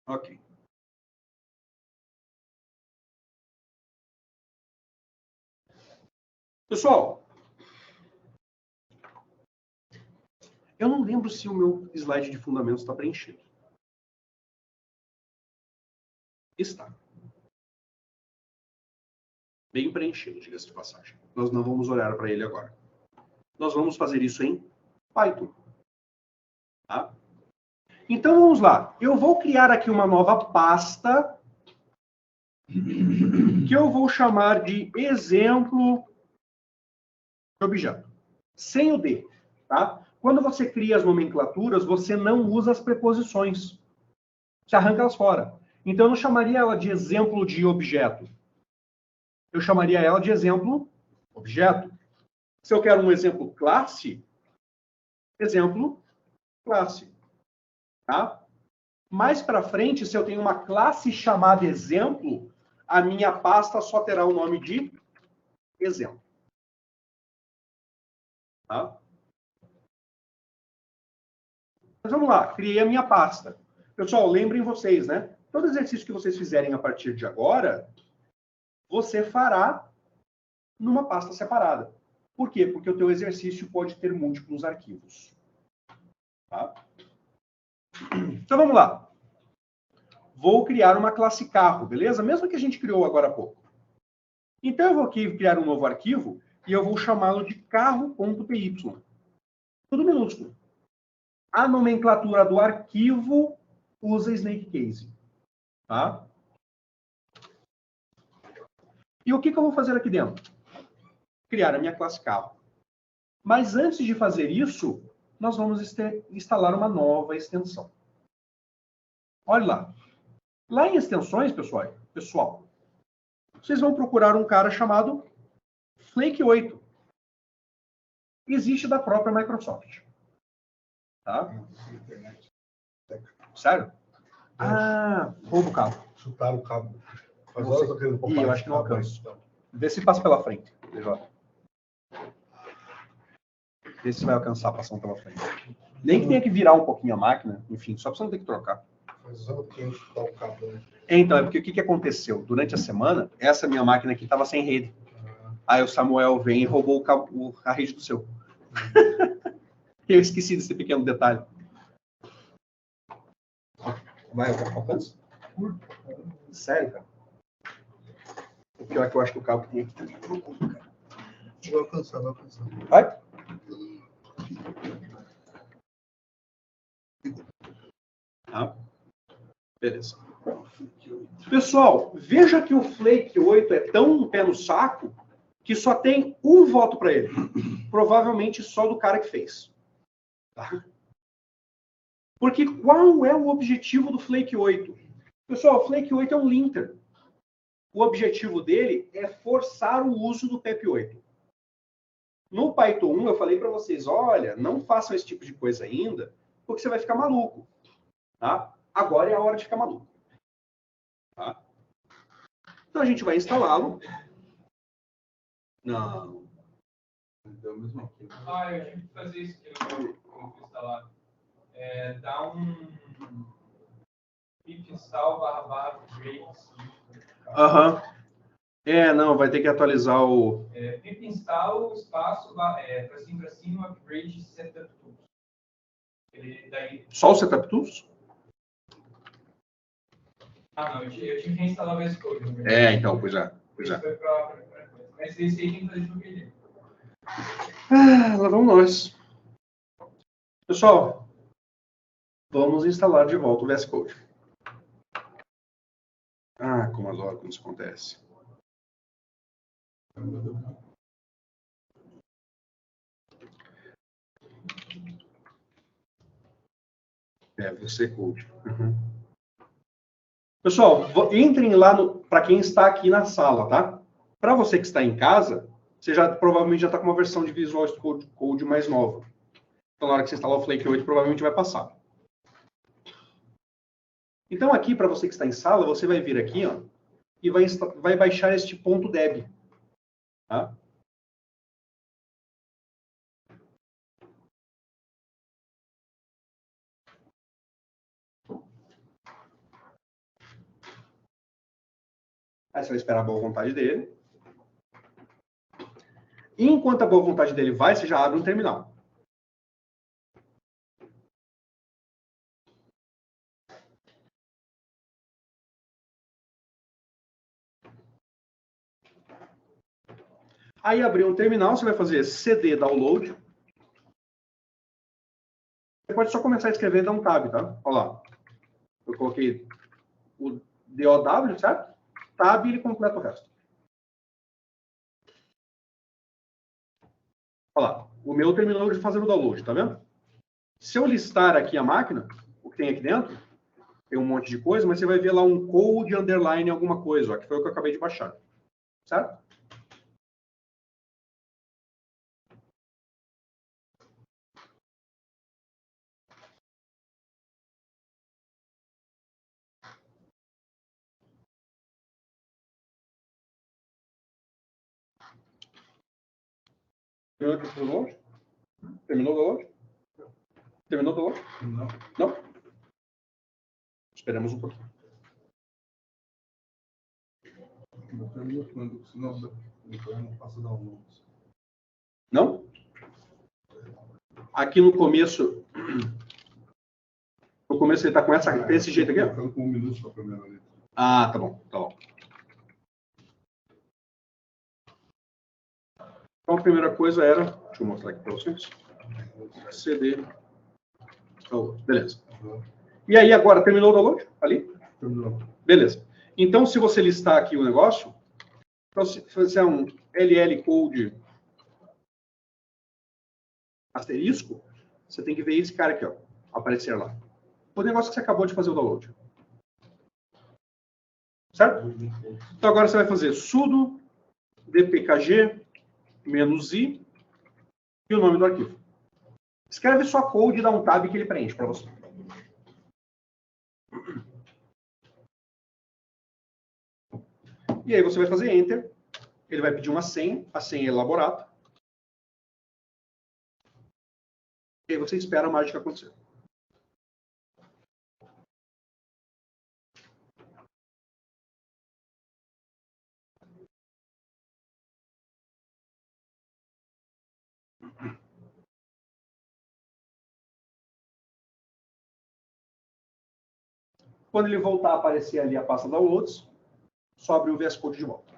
Ok. Pessoal, eu não lembro se o meu slide de fundamentos está preenchido. Está. Bem preenchido, diga-se de passagem. Nós não vamos olhar para ele agora. Nós vamos fazer isso em Python. Tá? Então, vamos lá. Eu vou criar aqui uma nova pasta que eu vou chamar de exemplo de objeto. Sem o D. Tá? Quando você cria as nomenclaturas, você não usa as preposições. Você arranca elas fora. Então, eu não chamaria ela de exemplo de objeto. Eu chamaria ela de exemplo objeto. Se eu quero um exemplo classe, exemplo classe. Tá? Mais para frente, se eu tenho uma classe chamada exemplo, a minha pasta só terá o nome de exemplo. Tá? Mas vamos lá, criei a minha pasta. Pessoal, lembrem vocês, né? Todo exercício que vocês fizerem a partir de agora, você fará numa pasta separada. Por quê? Porque o teu exercício pode ter múltiplos arquivos. Tá? Então vamos lá. Vou criar uma classe carro, beleza? Mesmo que a gente criou agora há pouco. Então eu vou aqui criar um novo arquivo e eu vou chamá-lo de carro.py. Tudo minúsculo. A nomenclatura do arquivo usa snake case. Tá? E o que eu vou fazer aqui dentro? Criar a minha classe carro. Mas antes de fazer isso, nós vamos instalar uma nova extensão. Olha lá. Lá em extensões, pessoal, vocês vão procurar um cara chamado Flake 8. Existe da própria Microsoft. Tá? Sério? Ah, roubo o cabo. Chutaram o cabo. Faz horas eu tô querendo Ih, eu acho que não alcanço. Vê se passa pela frente. Vê se vai alcançar passando pela frente. Nem que tenha que virar um pouquinho a máquina, enfim, só pra você não ter que trocar. Faz horas que eu chutar o cabo, né? Então, é porque o que aconteceu? Durante a semana, essa minha máquina aqui estava sem rede. Aí o Samuel vem e roubou o cabo, a rede do seu. Eu esqueci desse pequeno detalhe. Vai, alcança? Sério, cara? O pior é que eu acho que o cabo que tem aqui também. Vai alcançar, vai alcançar. Vai? Tá. Beleza. Pessoal, veja que o Flake 8 é tão pé no saco que só tem um voto para ele. Provavelmente só do cara que fez. Tá? Porque qual é o objetivo do Flake 8? Pessoal, o Flake 8 é um linter. O objetivo dele é forçar o uso do PEP8. No Python 1, eu falei para vocês, olha, não façam esse tipo de coisa ainda, porque você vai ficar maluco. Tá? Agora é a hora de ficar maluco. Tá? Então a gente vai instalá-lo. Não. Deu mesmo aqui. Ah, eu tive que fazer isso aqui no instalar. Dá um pip install /upgrades. Aham. Não, vai ter que atualizar o... Pip install, espaço, para cima, upgrade, setup tools. Daí... Só o setup tools? Ah, não, eu tive que reinstalar o VS Code. Então, pois é. Esse foi mas esse aí tem que fazer de qualquer jeito. Lá vamos nós. Pessoal, vamos instalar de volta o VS Code. Como adoro quando isso acontece. VS Code. Uhum. Pessoal, entrem lá para quem está aqui na sala, tá? Para você que está em casa, você provavelmente já está com uma versão de Visual Studio Code mais nova. Então, na hora que você instalar o Flake 8, provavelmente vai passar. Então, aqui, para você que está em sala, você vai vir aqui, ó, e vai baixar este ponto .deb. Tá? Aí você vai esperar a boa vontade dele. E enquanto a boa vontade dele vai, você já abre um terminal. Aí abriu um terminal, você vai fazer cd download. Você pode só começar a escrever e dar um tab, tá? Olha lá. Eu coloquei o DOW, certo? Tab e ele completa o resto. Olha lá. O meu terminou de fazer o download, tá vendo? Se eu listar aqui a máquina, o que tem aqui dentro, tem um monte de coisa, mas você vai ver lá um code underline alguma coisa, ó, que foi o que eu acabei de baixar. Certo? Terminou aqui o download? Terminou o download? Terminou o download? Não. Não? Esperamos um pouquinho. Não termina quando, senão não passa download. Não? Aqui no começo ele está com esse jeito aqui, ó. Com 1 minuto para a primeira letra. Ah, tá bom, tá bom. Então a primeira coisa era, deixa eu mostrar aqui para vocês. CD. Então, beleza. E aí agora, terminou o download? Ali? Terminou. Beleza. Então, se você listar aqui o negócio, então, se fizer um LL code asterisco, você tem que ver esse cara aqui, ó, aparecer lá. O negócio que você acabou de fazer o download. Certo? Então agora você vai fazer sudo dpkg -i e o nome do arquivo. Escreve só code e dá um tab que ele preenche para você. E aí você vai fazer Enter. Ele vai pedir uma senha. A senha é elaborada. E aí você espera a mágica acontecer. Quando ele voltar a aparecer ali a pasta downloads, só abre o VS Code de volta.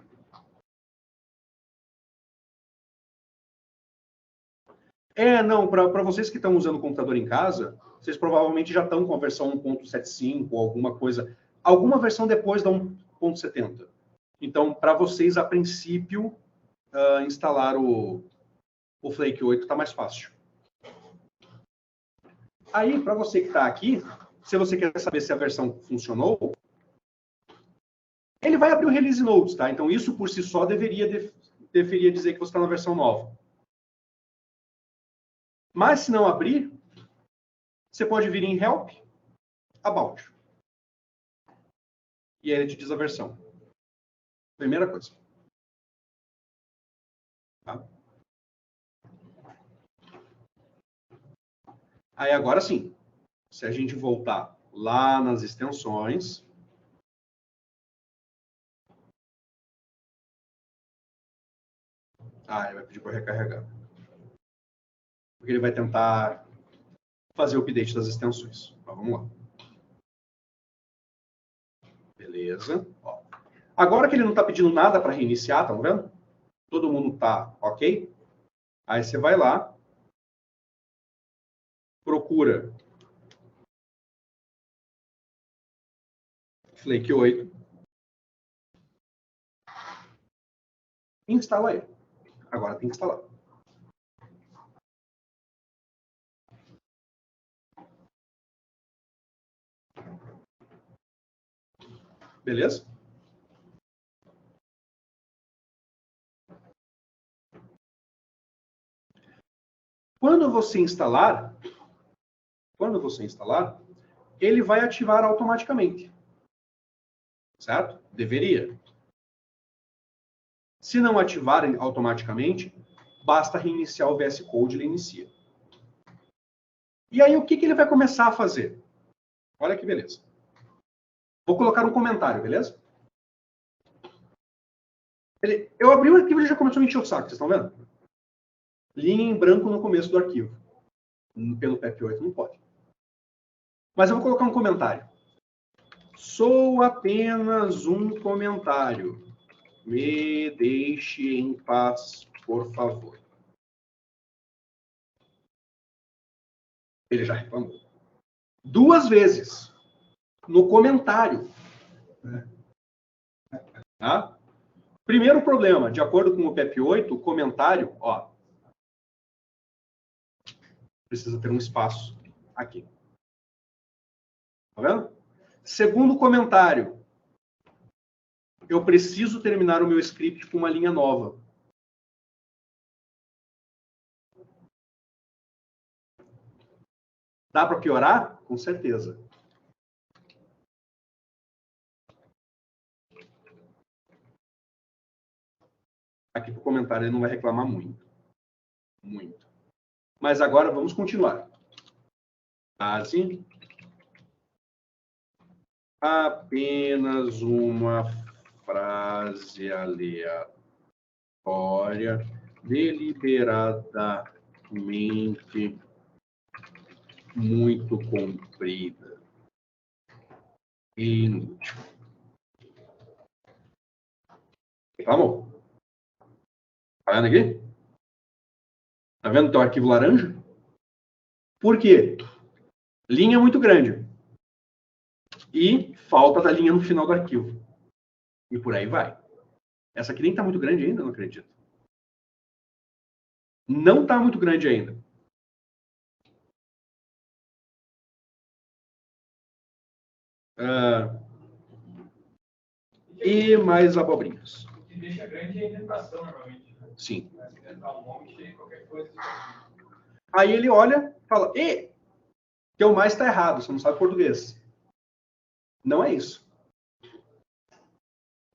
Não, para vocês que estão usando o computador em casa, vocês provavelmente já estão com a versão 1.75 ou alguma coisa, alguma versão depois da 1.70. Então, para vocês, a princípio, instalar o Flake 8 está mais fácil. Aí, para você que está aqui, se você quer saber se a versão funcionou, ele vai abrir o Release Notes, tá? Então, isso por si só deveria dizer que você está na versão nova. Mas, se não abrir, você pode vir em Help, About. E aí ele te diz a versão. Primeira coisa. Tá? Aí, agora sim, se a gente voltar lá nas extensões, ele vai pedir para recarregar. Porque ele vai tentar fazer o update das extensões. Então, vamos lá. Beleza. Ó. Agora que ele não está pedindo nada para reiniciar, estão vendo? Todo mundo está ok? Aí você vai lá, procura Flake 8, instala ele. Agora tem que instalar. Beleza? Quando você instalar, ele vai ativar automaticamente. Certo? Deveria. Se não ativar automaticamente, basta reiniciar o VS Code e ele inicia. E aí, o que ele vai começar a fazer? Olha que beleza. Vou colocar um comentário, beleza? Eu abri o arquivo e ele já começou a me encher o saco, vocês estão vendo? Linha em branco no começo do arquivo. Pelo PEP8 não pode. Mas eu vou colocar um comentário. Sou apenas um comentário. Me deixe em paz, por favor. Ele já reclamou. 2 vezes. No comentário. Tá? Primeiro problema, de acordo com o PEP8, o comentário, ó, precisa ter um espaço aqui. Tá vendo? Segundo comentário, eu preciso terminar o meu script com uma linha nova. Dá para piorar? Com certeza. Aqui para o comentário ele não vai reclamar muito. Muito. Mas agora vamos continuar. Assim. Apenas uma frase aleatória, deliberadamente muito comprida e inútil. Reclamou. Tá vendo aqui? Tá vendo o teu arquivo laranja? Por quê? Linha muito grande. E falta da linha no final do arquivo. E por aí vai. Essa aqui nem está muito grande ainda, não acredito. Não está muito grande ainda. E mais abobrinhas. O que deixa grande é a indentação, normalmente. Sim. Um monte, qualquer coisa. Aí ele olha e fala, teu mais está errado, você não sabe português. Não é isso.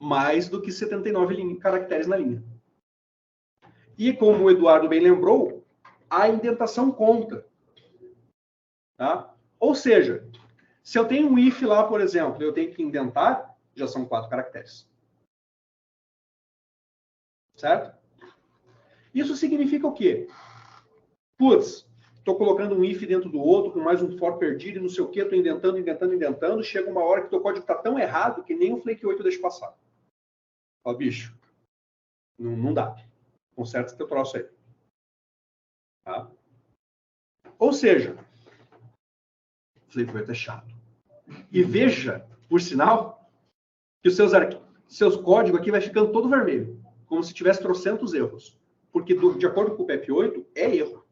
Mais do que 79 caracteres na linha. E como o Eduardo bem lembrou, a indentação conta. Tá? Ou seja, se eu tenho um if lá, por exemplo, eu tenho que indentar, já são 4 caracteres. Certo? Isso significa o quê? Putz, estou colocando um if dentro do outro, com mais um for perdido e não sei o quê, estou indentando, chega uma hora que teu código está tão errado que nem o Flake 8 deixa passar. Fala, bicho, não dá. Conserta teu troço aí. Tá? Ou seja, o Flake 8 é chato. E veja, por sinal, que os seus códigos aqui vai ficando todo vermelho, como se tivesse trocentos erros. Porque, de acordo com o PEP8, é erro.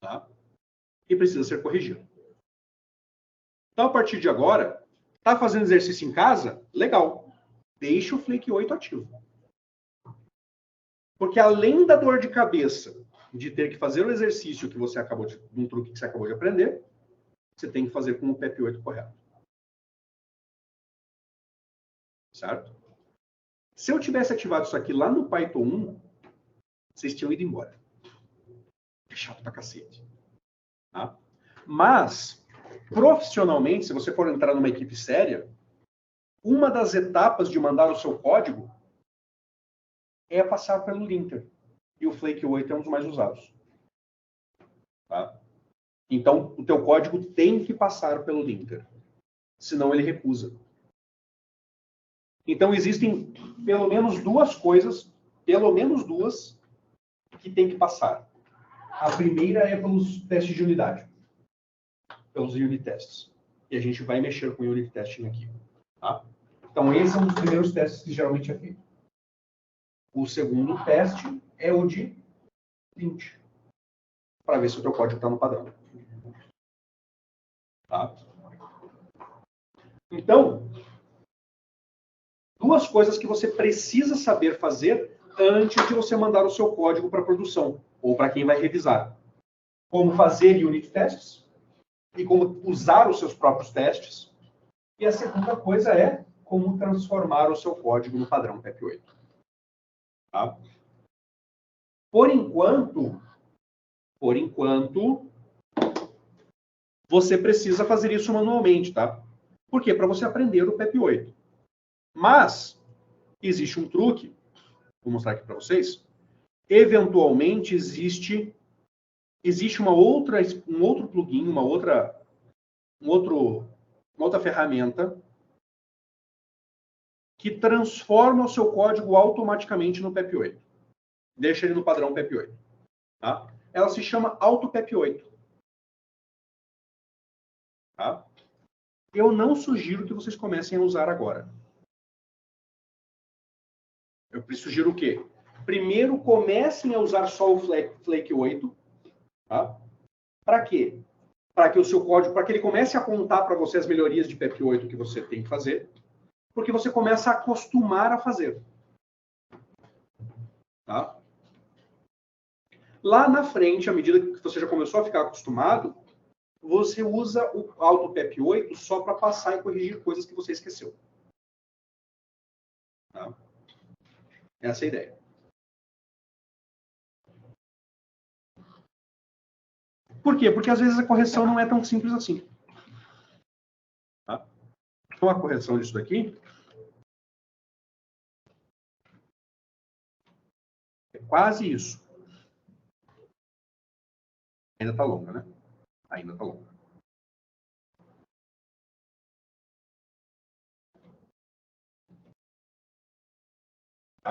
Tá? E precisa ser corrigido. Então, a partir de agora, está fazendo exercício em casa? Legal. Deixe o Flake 8 ativo. Porque além da dor de cabeça de ter que fazer o exercício que você acabou de, um truque que você acabou de aprender, você tem que fazer com o PEP8 correto. Certo? Se eu tivesse ativado isso aqui lá no Python 1, vocês tinham ido embora. É chato pra cacete. Tá? Mas, profissionalmente, se você for entrar numa equipe séria, uma das etapas de mandar o seu código é passar pelo linter. E o Flake 8 é um dos mais usados. Tá? Então, o teu código tem que passar pelo linter. Senão ele recusa. Então, existem pelo menos 2 coisas, que tem que passar. A primeira é pelos testes de unidade. Pelos unit tests. E a gente vai mexer com o unit testing aqui. Tá? Então, esse é um dos primeiros testes que geralmente é feito. O segundo teste é o de print. Para ver se o teu código está no padrão. Tá? Então, 2 coisas que você precisa saber fazer antes de você mandar o seu código para produção, ou para quem vai revisar. Como fazer unit tests, e como usar os seus próprios testes. E a segunda coisa é como transformar o seu código no padrão PEP8. Tá? Por enquanto, você precisa fazer isso manualmente, tá? Por quê? Para você aprender o PEP8. Mas, existe um truque vou mostrar aqui para vocês, eventualmente existe um outro plugin, uma outra ferramenta que transforma o seu código automaticamente no PEP8. Deixa ele no padrão PEP8. Tá? Ela se chama AutoPEP8. Tá? Eu não sugiro que vocês comecem a usar agora. Eu sugiro o quê? Primeiro, comecem a usar só o Flake 8. Tá? Para quê? Para que o seu código, para que ele comece a apontar para você as melhorias de PEP8 que você tem que fazer, porque você começa a acostumar a fazer. Tá? Lá na frente, à medida que você já começou a ficar acostumado, você usa o AutoPEP8 só para passar e corrigir coisas que você esqueceu. Tá? Essa é a ideia. Por quê? Porque às vezes a correção não é tão simples assim. Tá? Então a correção disso daqui é quase isso. Ainda está longa, né? Ainda está longa. Eu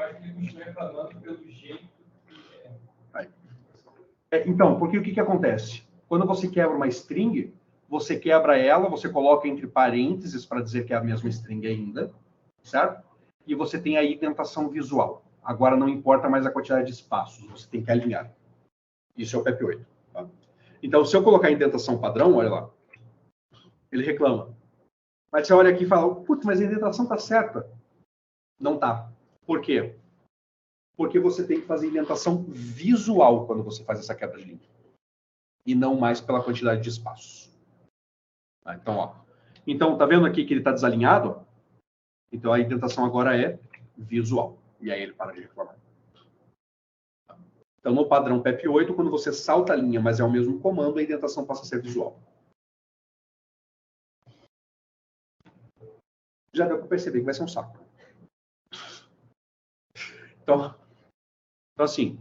acho que ele continua reclamando pelo jeito que Então, porque o que acontece? Quando você quebra uma string, você quebra ela, você coloca entre parênteses para dizer que é a mesma string ainda, certo? E você tem a indentação visual. Agora não importa mais a quantidade de espaços, você tem que alinhar. Isso é o PEP8. Tá? Então, se eu colocar a indentação padrão, olha lá, ele reclama. Mas você olha aqui e fala, putz, mas a indentação está certa. Não está. Por quê? Porque você tem que fazer indentação visual quando você faz essa quebra de linha. E não mais pela quantidade de espaços. Tá? Então, ó. Então, tá vendo aqui que ele está desalinhado? Então, a indentação agora é visual. E aí ele para de reclamar. Então, no padrão PEP8, quando você salta a linha, mas é o mesmo comando, a indentação passa a ser visual. Já deu para perceber que vai ser um saco. Então, assim,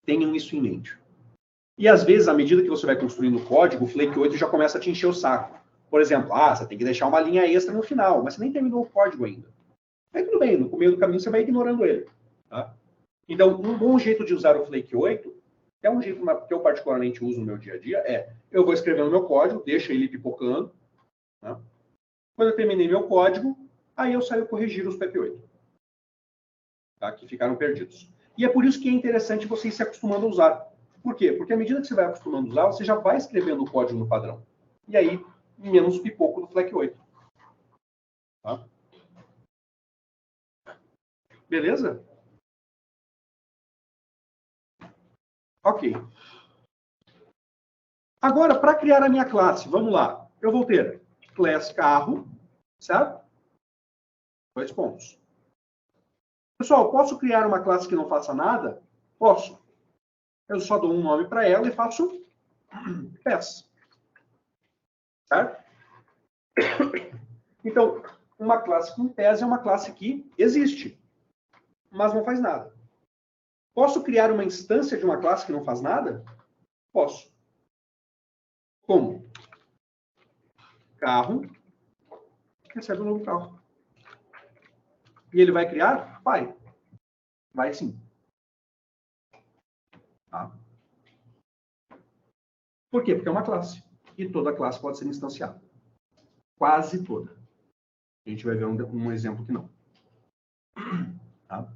tenham isso em mente. E às vezes, à medida que você vai construindo o código, o Flake 8 já começa a te encher o saco. Por exemplo, você tem que deixar uma linha extra no final, mas você nem terminou o código ainda. Aí tudo bem, no meio do caminho você vai ignorando ele. Tá? Então, um bom jeito de usar o Flake 8, que é um jeito que eu particularmente uso no meu dia a dia, eu vou escrevendo meu código, deixo ele pipocando. Tá? Quando eu terminei meu código, aí eu saio corrigir os PEP8. Tá? Que ficaram perdidos. E é por isso que é interessante você ir se acostumando a usar. Por quê? Porque à medida que você vai acostumando a usar, você já vai escrevendo o código no padrão. E aí, menos pipoco do Flake 8. Tá? Beleza? Ok. Agora, para criar a minha classe, vamos lá. Eu vou ter class carro, certo? 2 pontos. Pessoal, posso criar uma classe que não faça nada? Posso. Eu só dou um nome para ela e faço pass. Certo? Então, uma classe com pass é uma classe que existe, mas não faz nada. Posso criar uma instância de uma classe que não faz nada? Posso. Como? Carro recebe um novo carro. E ele vai criar? Vai. Vai sim. Tá? Por quê? Porque é uma classe. E toda classe pode ser instanciada. Quase toda. A gente vai ver um exemplo que não. Tá?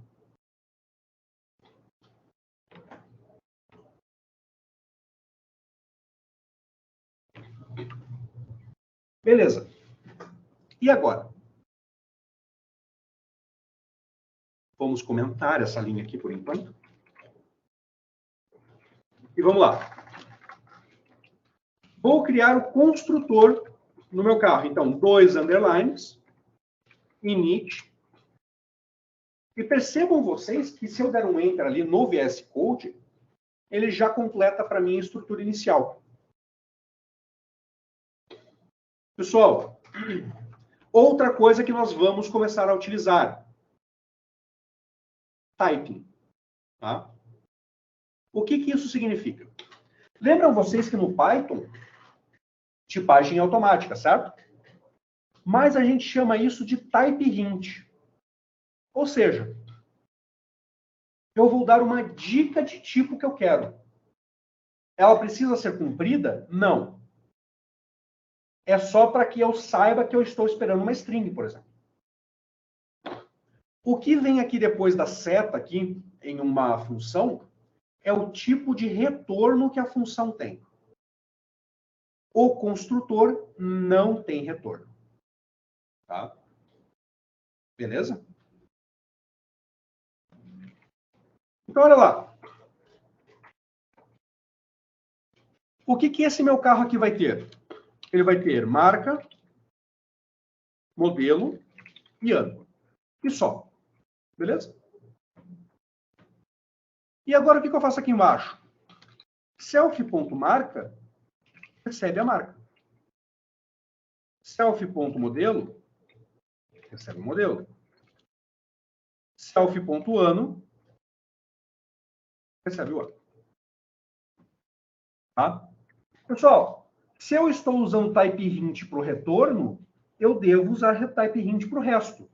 Beleza. E agora? Vamos comentar essa linha aqui por enquanto. E vamos lá. Vou criar o construtor no meu carro. Então, 2 underlines, init. E percebam vocês que se eu der um enter ali no VS Code, ele já completa para mim a estrutura inicial. Pessoal, outra coisa que nós vamos começar a utilizar. typing. Tá? O que isso significa? Lembram vocês que no Python, tipagem é automática, certo? Mas a gente chama isso de type hint. Ou seja, eu vou dar uma dica de tipo que eu quero. Ela precisa ser cumprida? Não. É só para que eu saiba que eu estou esperando uma string, por exemplo. O que vem aqui depois da seta, aqui, em uma função, é o tipo de retorno que a função tem. O construtor não tem retorno. Tá? Beleza? Então, olha lá. O que esse meu carro aqui vai ter? Ele vai ter marca, modelo e ano. E só. Beleza? E agora o que eu faço aqui embaixo? Self.marca recebe a marca. Self.modelo recebe o modelo. Self.ano recebe o ano. Tá? Pessoal, se eu estou usando type hint para o retorno, eu devo usar type hint para o resto.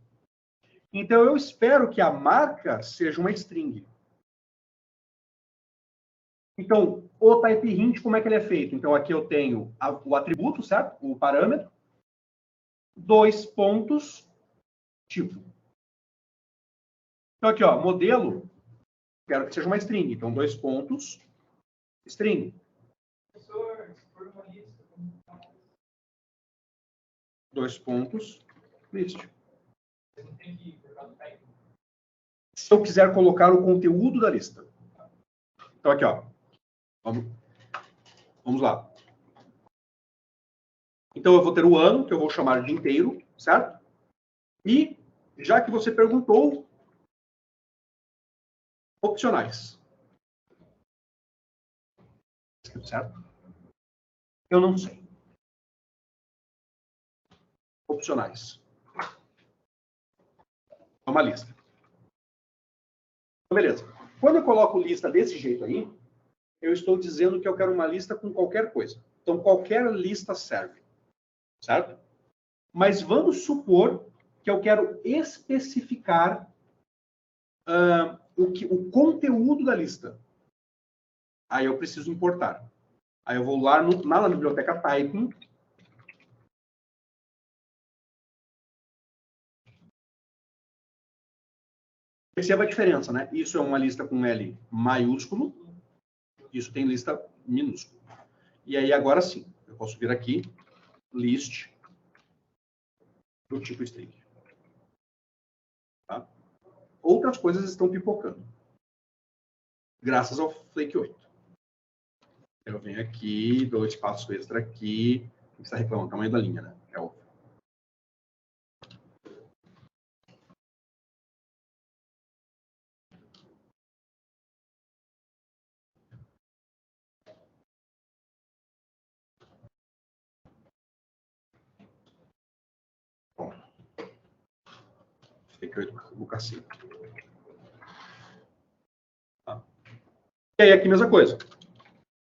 Então, eu espero que a marca seja uma string. Então, o type hint, como é que ele é feito? Então, aqui eu tenho o atributo, certo? O parâmetro. 2 pontos, tipo. Então, aqui, ó, modelo, quero que seja uma string. Então, 2 pontos, string. Professor, se for uma lista, 2 pontos, list. você não tem que colocar no type. Se eu quiser colocar o conteúdo da lista. Então, aqui, ó. Vamos lá. Então, eu vou ter o ano, que eu vou chamar de inteiro, certo? E, já que você perguntou, opcionais. Certo? Eu não sei. Opcionais. É uma lista. Então, beleza. Quando eu coloco lista desse jeito aí, eu estou dizendo que eu quero uma lista com qualquer coisa. Então, qualquer lista serve. Certo? Mas vamos supor que eu quero especificar o conteúdo da lista. Aí eu preciso importar. Aí eu vou lá na biblioteca typing. Perceba a diferença, né? Isso é uma lista com L maiúsculo. Isso tem lista minúscula. E aí, agora sim, eu posso vir aqui, list, do tipo string. Tá? Outras coisas estão pipocando. Graças ao Flake 8. Eu venho aqui, dou espaço extra aqui. O que está reclamando? O tamanho da linha, né? É óbvio. Bom. Flake 8 o cacete. Tá? E aí, aqui, mesma coisa.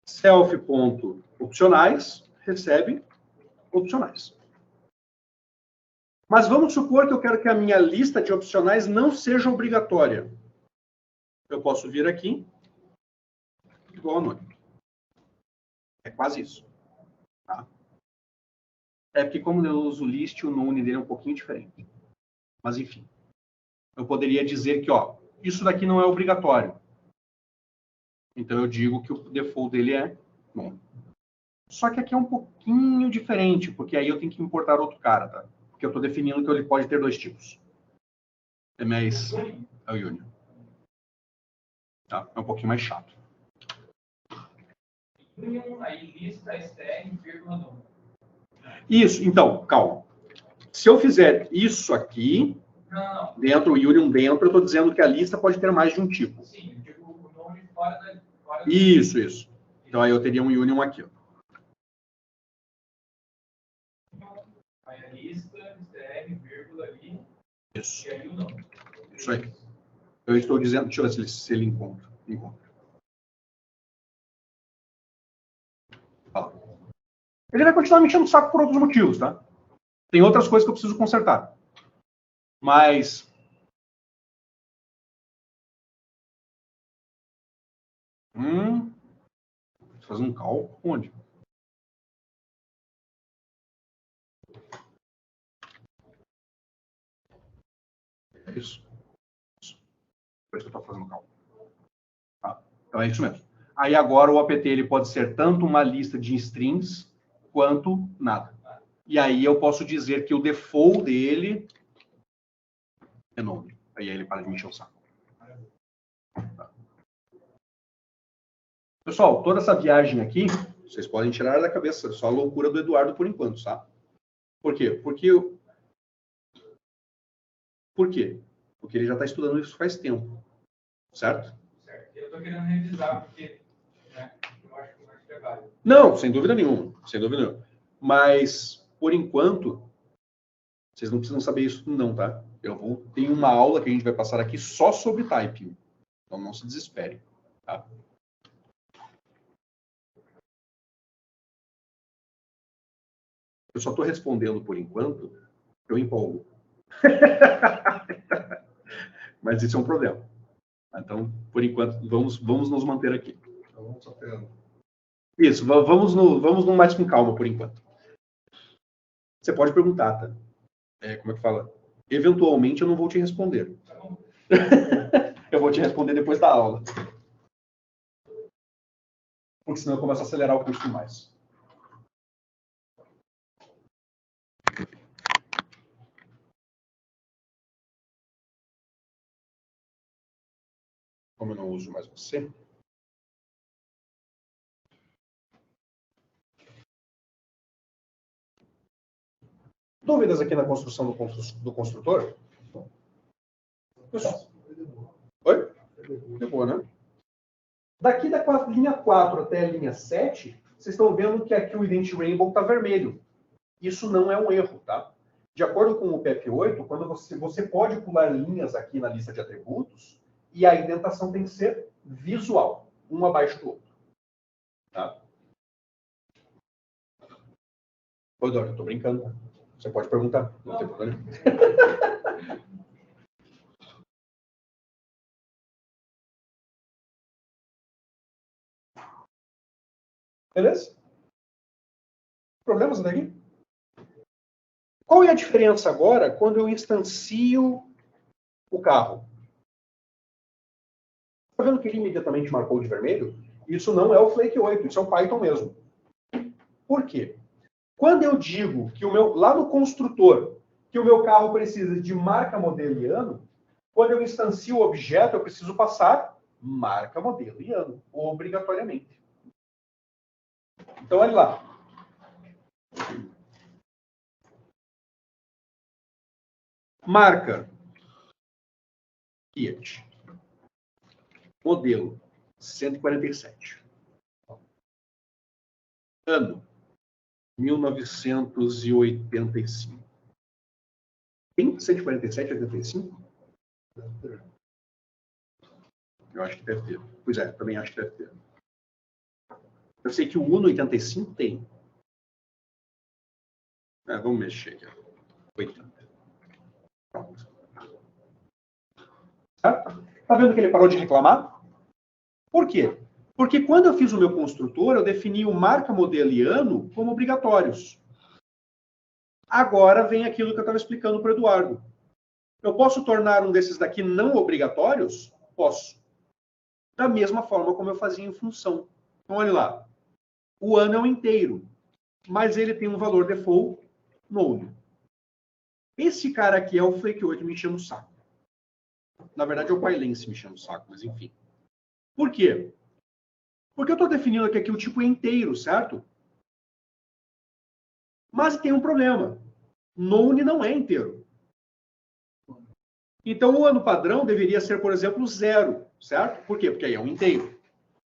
Self.opcionais recebe opcionais. Mas vamos supor que eu quero que a minha lista de opcionais não seja obrigatória. Eu posso vir aqui, igual anônimo. É quase isso. Tá? É porque como eu uso o list, o nome dele é um pouquinho diferente. Mas enfim. Eu poderia dizer que, ó, isso daqui não é obrigatório. Então eu digo que o default dele é bom. Só que aqui é um pouquinho diferente, porque aí eu tenho que importar outro cara, tá? Porque eu estou definindo que ele pode ter 2 tipos. É mais... É o union. Tá? É um pouquinho mais chato. Union, aí lista, string, vírgula, não. Isso, então, calma. Se eu fizer isso aqui, dentro, o union dentro, eu estou dizendo que a lista pode ter mais de um tipo. Sim, eu digo o nome fora da... Isso. Então aí eu teria um union aqui, ó. Aí a lista, string, vírgula ali. Isso. E aí o nome. Isso aí. Eu estou dizendo, deixa eu ver se ele encontra. Ele vai continuar me enchendo o saco por outros motivos, tá? Tem outras coisas que eu preciso consertar. Mas... fazer um cálculo? Onde? Isso. Por isso que eu estou fazendo cálculo. Tá? Então é isso mesmo. Aí agora o APT ele pode ser tanto uma lista de strings quanto nada. E aí eu posso dizer que o default dele é nome. Aí ele para de me encher o saco. Tá. Pessoal, toda essa viagem aqui, vocês podem tirar da cabeça, só a loucura do Eduardo por enquanto, tá? Por quê? Porque ele já está estudando isso faz tempo, certo? Certo. Eu estou querendo revisar, porque eu acho que é válido. Não, sem dúvida nenhuma. Mas, por enquanto, vocês não precisam saber isso não, tá? Tem uma aula que a gente vai passar aqui só sobre typing. Então não se desespere, tá? Eu só estou respondendo por enquanto, eu empolgo. Mas isso é um problema. Então, por enquanto, vamos nos manter aqui. Então, vamos apeando. Isso, vamos no mais com calma por enquanto. Você pode perguntar, tá? Como é que fala? Eventualmente eu não vou te responder. Eu vou te responder depois da aula. Porque senão eu começo a acelerar o curso mais. Como eu não uso mais você. Dúvidas aqui na construção do construtor? Pessoal. Oi? De boa, né? Daqui da linha 4 até a linha 7, vocês estão vendo que aqui o Ident Rainbow está vermelho. Isso não é um erro, tá? De acordo com o PEP8, quando você pode pular linhas aqui na lista de atributos e a indentação tem que ser visual, um abaixo do outro. Tá? Oi, Dora, eu tô brincando. Você pode perguntar, não tem problema. Beleza? Problemas daqui? Qual é a diferença agora quando eu instancio o carro? Está vendo que ele imediatamente marcou de vermelho? Isso não é o Flake 8, isso é o Python mesmo. Por quê? Quando eu digo que lá no construtor, que o meu carro precisa de marca, modelo e ano, quando eu instancio o objeto, eu preciso passar marca, modelo e ano, obrigatoriamente. Então, olha lá. Marca. Fiat. Modelo. 147. Ano. 1985. Tem 147 e 85? Eu acho que deve ter. Pois é, também acho que deve ter. Eu sei que o Uno 85 tem. Vamos mexer aqui. 80. Pronto. Tá vendo que ele parou de reclamar? Por quê? Porque quando eu fiz o meu construtor, eu defini o marca, modelo e ano como obrigatórios. Agora vem aquilo que eu estava explicando para o Eduardo. Eu posso tornar um desses daqui não obrigatórios? Posso. Da mesma forma como eu fazia em função. Então, olha lá. O ano é um inteiro, mas ele tem um valor default none. Esse cara aqui é o Flake 8 me enchendo o saco. Na verdade, é o Pylense me enchendo o saco, mas enfim. Por quê? Porque eu estou definindo que aqui o tipo é inteiro, certo? Mas tem um problema. None não é inteiro. Então, o ano padrão deveria ser, por exemplo, 0, certo? Por quê? Porque aí é um inteiro.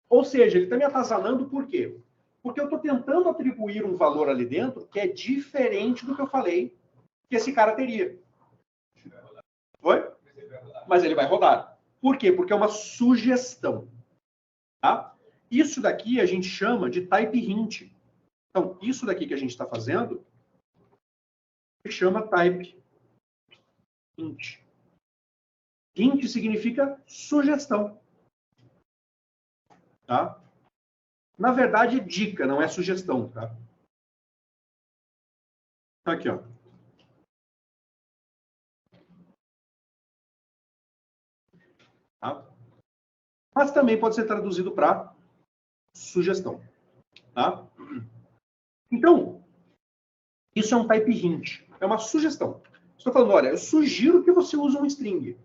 Ou seja, ele está me atazanando por quê? Porque eu estou tentando atribuir um valor ali dentro que é diferente do que eu falei que esse cara teria. Oi? Mas ele vai rodar. Por quê? Porque é uma sugestão. Tá? Isso daqui a gente chama de type hint. Então, isso daqui que a gente está fazendo se chama type hint. Hint significa sugestão. Tá? Na verdade, é dica, não é sugestão. Tá? Aqui, ó. Tá? Mas também pode ser traduzido para sugestão. Tá? Então, isso é um type hint. É uma sugestão. Estou falando, olha, eu sugiro que você use um string.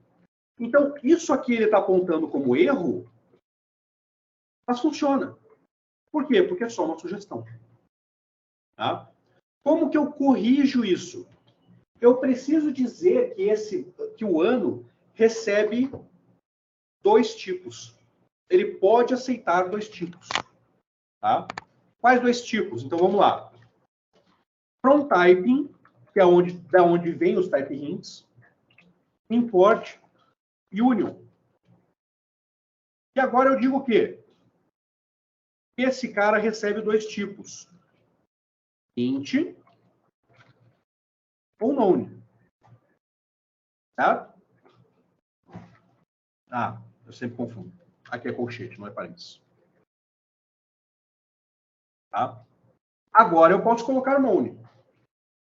Então, isso aqui ele está apontando como erro, mas funciona. Por quê? Porque é só uma sugestão. Tá? Como que eu corrijo isso? Eu preciso dizer que o ano recebe 2 tipos. Ele pode aceitar 2 tipos. Tá? Quais 2 tipos? Então, vamos lá. From typing, que é da onde vem os type hints. Import union. E agora eu digo o quê? Esse cara recebe 2 tipos. Int ou known. Certo? Ah, eu sempre confundo. Aqui é colchete, não é parênteses. Tá? Agora eu posso colocar known.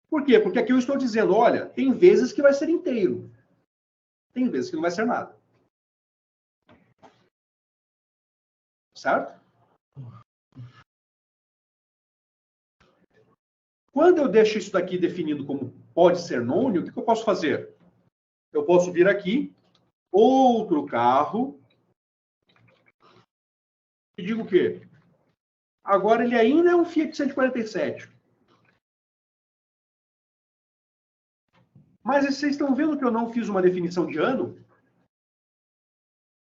Por quê? Porque aqui eu estou dizendo, olha, tem vezes que vai ser inteiro. Tem vezes que não vai ser nada. Certo? Quando eu deixo isso daqui definido como pode ser known, o que eu posso fazer? Eu posso vir aqui, outro carro, e digo o quê? Agora ele ainda é um Fiat 147. Mas vocês estão vendo que eu não fiz uma definição de ano?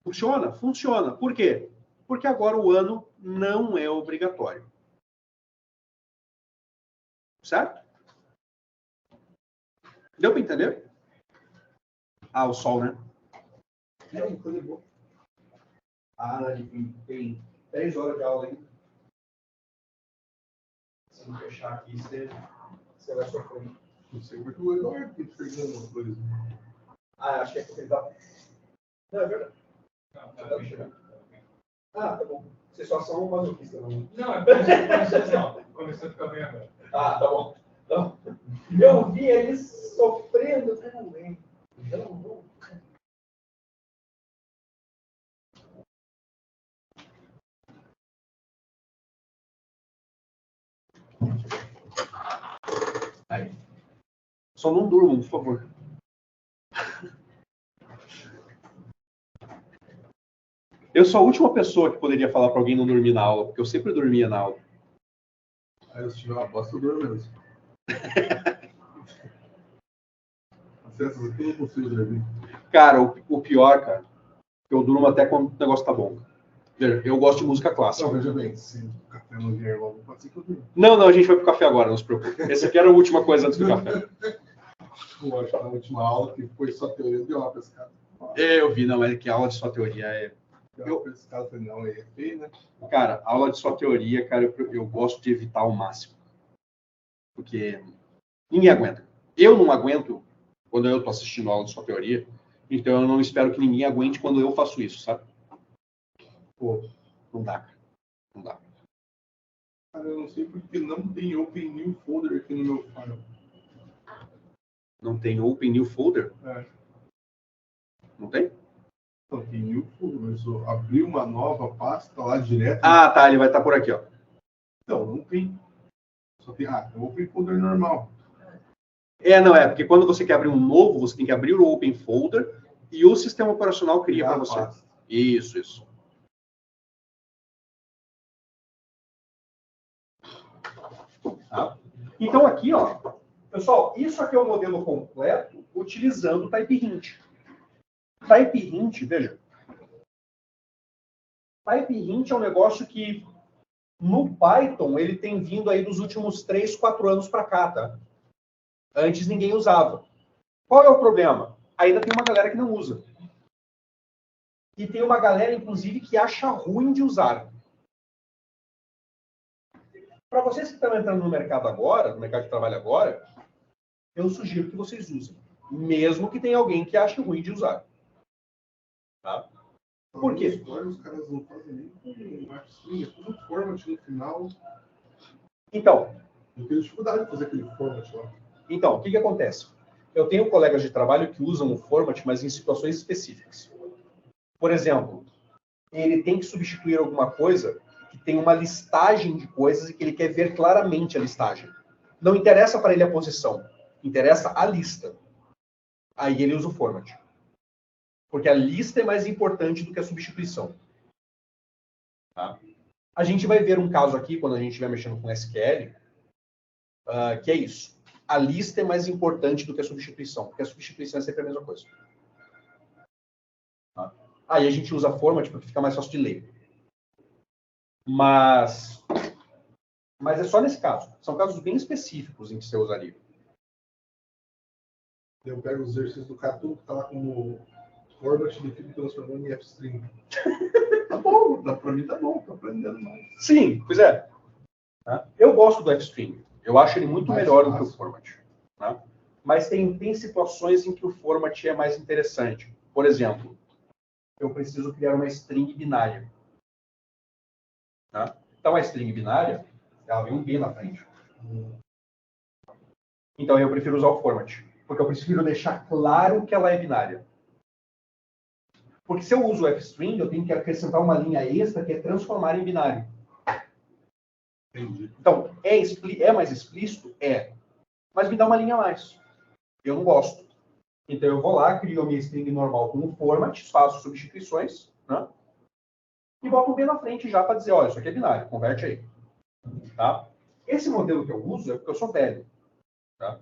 Funciona? Funciona. Por quê? Porque agora o ano não é obrigatório. Certo? Deu para entender? Ah, o sol, né? Não, coisa boa. Ah, tem 3 horas de aula ainda. Se não fechar aqui, você vai sofrer. Não sei porque o Eduardo aqui pegando uma coisa. Ah, acho que é porque ele tá... Não, é verdade. Não, tá bem. Ah, tá bom. Vocês só são masoquistas, não? Não, é começou a ficar bem agora. Ah, tá bom. Então, eu vi eles sofrendo também. Eu não vou. Aí. Só não durmam, por favor. Eu sou a última pessoa que poderia falar para alguém não dormir na aula, porque eu sempre dormia na aula. Aí se tiver uma bosta, eu durmo mesmo. Acessas aqui, eu não consigo dormir. Cara, o pior, cara, eu durmo até quando o negócio tá bom. Eu gosto de música clássica. Não, veja bem, se o café não vier logo, pode ser que eu durmo. Não, a gente vai pro café agora, não se preocupe. Essa aqui era a última coisa antes do café. Lógico, na última aula, que foi só teoria, deu uma pescada. Eu vi, não, mas que aula de sua teoria é... Deu uma pescada, falei, não, é feio, né? Cara, aula de sua teoria, cara, eu gosto de evitar ao máximo. Porque ninguém aguenta. Eu não aguento quando eu tô assistindo aula de sua teoria, então eu não espero que ninguém aguente quando eu faço isso, sabe? Pô, não dá, cara. Não dá. Cara, eu não sei porque não tem Open New Folder aqui no meu file. Não tem Open New Folder? É. Não tem? Não tem New Folder, mas eu abri uma nova pasta lá direto. Ah, tá, ele vai estar por aqui, ó. Não, não tem. Só tem, é o Open Folder normal. Não é, porque quando você quer abrir um novo, você tem que abrir o Open Folder e o sistema operacional cria para você. Pasta. Isso. Tá? Então aqui, ó, pessoal, isso aqui é o modelo completo utilizando o Type Hint. Type Hint, veja. Type Hint é um negócio que no Python ele tem vindo aí dos últimos 3, 4 anos para cá, tá? Antes ninguém usava. Qual é o problema? Ainda tem uma galera que não usa. E tem uma galera, inclusive, que acha ruim de usar. Para vocês que estão entrando no mercado agora, no mercado de trabalho agora, eu sugiro que vocês usem. Mesmo que tenha alguém que ache ruim de usar. Tá? Por quê? Os caras não fazem nem com WebString, é tudo format no final. Então, Eu tenho dificuldade de fazer aquele format lá. Então, o que acontece? Eu tenho colegas de trabalho que usam o format, mas em situações específicas. Por exemplo, ele tem que substituir alguma coisa que tem uma listagem de coisas e que ele quer ver claramente a listagem. Não interessa para ele a posição, interessa a lista. Aí ele usa o format. Porque a lista é mais importante do que a substituição. Tá? A gente vai ver um caso aqui, quando a gente estiver mexendo com SQL, que é isso. A lista é mais importante do que a substituição, porque a substituição é sempre a mesma coisa. Tá? Aí a gente usa format porque fica mais fácil de ler. Mas é só nesse caso. São casos bem específicos em que você usaria. Eu pego os exercícios do Catu, que está lá como format e fico transformando em F-string. Tá bom, para mim tá bom, tô aprendendo mais. Sim, pois é. Tá? Eu gosto do F-string. Eu acho ele muito melhor do que o format. Tá? Mas tem situações em que o format é mais interessante. Por exemplo, eu preciso criar uma string binária. Tá? Então, a string binária, ela vem um B na frente. Então, eu prefiro usar o format. Porque eu prefiro deixar claro que ela é binária. Porque se eu uso o F-string, eu tenho que acrescentar uma linha extra que é transformar em binário. Entendi. Então, é mais explícito? É. Mas me dá uma linha a mais. Eu não gosto. Então, eu vou lá, crio a minha string normal com o format, faço substituições, né? E boto um B na frente já para dizer, olha, isso aqui é binário, converte aí. Tá? Esse modelo que eu uso é porque eu sou velho. Tá?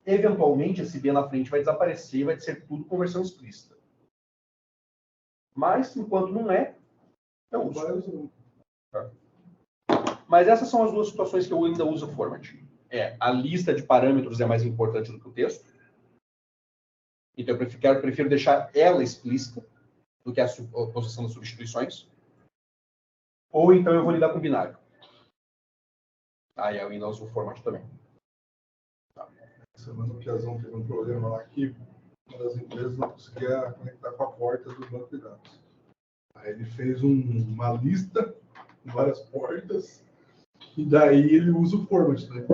Eventualmente, esse B na frente vai desaparecer e vai ser tudo conversão explícita. Mas, enquanto não é, eu uso. Tá? Mas essas são as duas situações que eu ainda uso o format. A lista de parâmetros é mais importante do que o texto. Então, eu prefiro deixar ela explícita do que a posição das substituições. Ou então eu vou lidar com binário. Aí eu ainda uso o format também. Tá. Semana o Piazão teve um problema lá que uma das empresas não conseguia conectar com a porta do banco de dados. Aí ele fez uma lista com várias portas e daí ele usa o format. Né?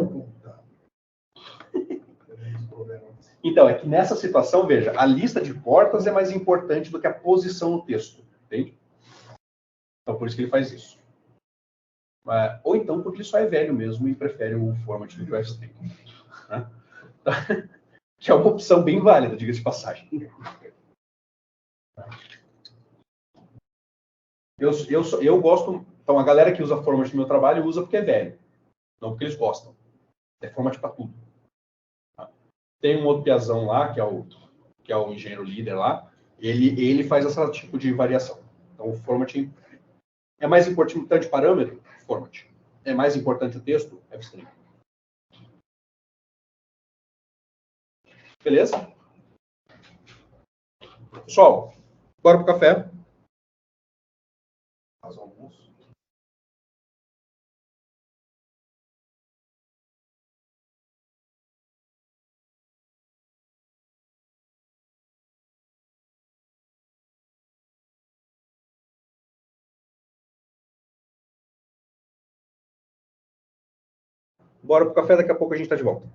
Então, é que nessa situação, veja, a lista de portas é mais importante do que a posição no texto. Entende? Então, por isso que ele faz isso. Ou então porque ele só é velho mesmo e prefere o format do que o F-string. Né? Que é uma opção bem válida, diga-se de passagem. Eu gosto... Então, a galera que usa format no meu trabalho usa porque é velho. Não porque eles gostam. É format para tudo. Tá? Tem um outro piazão lá, que é o engenheiro líder lá. Ele faz esse tipo de variação. Então, o format é mais importante o parâmetro? Format. É mais importante o texto? F-string. Beleza? Pessoal, bora pro café. Faz o almoço. Bora pro café, daqui a pouco a gente tá de volta.